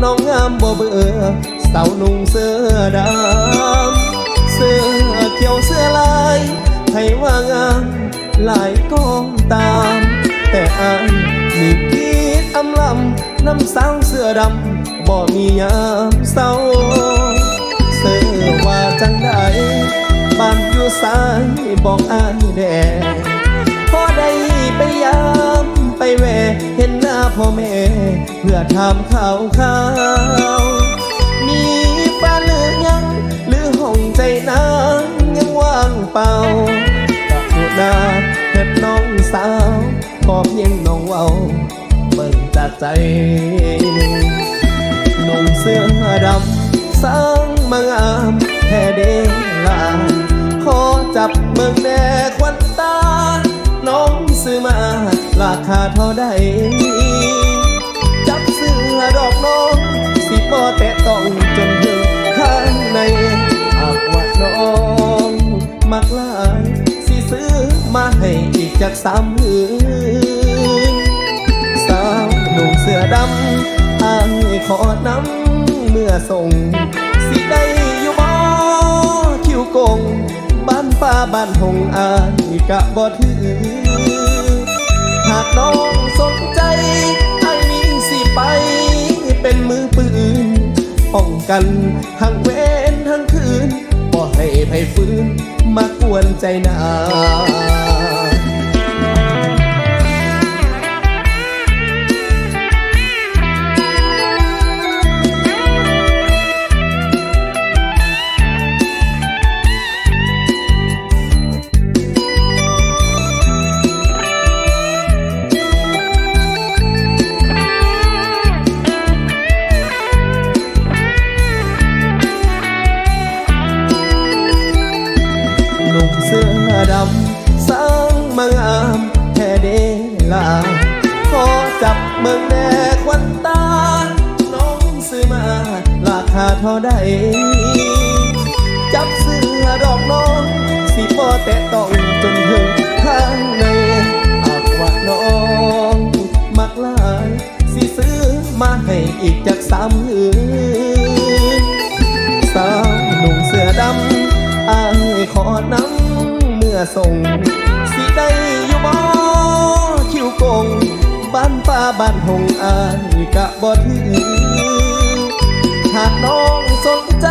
น้องงามบ่เบื่อสาวนุ่งเสื้อดำเสื้อเขียวเสื้อลายให้ว่างามหลายกองตามแต่อายมีคิดอำลำน้ำสาวเสื้อดำบ่มียามเศร้าเสื้อว่าจังใดบ้านอยู่สายบอกอายแด่พอได้ไปยามไปแวะเห็นหน้าพ่อแม่เพื่อถามข่าวมีแฟนหรือยังหรือห้องใจนางยังว่างเปล่ากะอุณาเฮ็ดน้องสาวขอเพียงน้องเว้าเบิ่งจากใจนุ่งเสื้อดำสร้างมางามแท้เดลาขอจับเมืองแน่ควันตาน้องซื้อมาราคาเท่าใดจับเสื้อดอกน้องสิบ่แตะต้องจนถึงข้างในหากว่าน้องมักหลายสิซื้อมาให้อีกจาก3 หื้อสาวหนุ่มเสื้อดำอ้ายขอนำเมื่อส่งสิได้อยู่บ่คิวกงบ้านป่าบ้านหงอายกะบ่ถือหากน้องสนใจไอ้นี้สิไปเป็นมือปืนป้องกันทั้งเว้นทั้งคืนบ่ให้ไผฟื้นมากวนใจนาเสื้อดำสร้างมางามแท้เดลาขอจับเมืองแน่ควันตาน้องซื้อมาราคาเท่าใดจับเสื้อดอกน้องสิบ่แตะต้องจนถึงข้างในหากว่าน้องมักหลายสิซื้อมาให้อีกจาก3 หื้อสาวหนุ่มเสื้อดำอ้ายขอนำเมื่อส่งสิได้อยู่บ่คิวกงบ้านป่าบ้านหงอายกะบ่ถือหากน้องสนใจ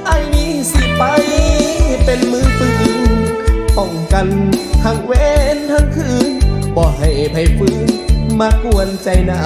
ไอ้นี้สิไปเป็นมือปืนป้องกันทั้งเว้นทั้งคืนบ่ให้ไผฟื้นมากวนใจนา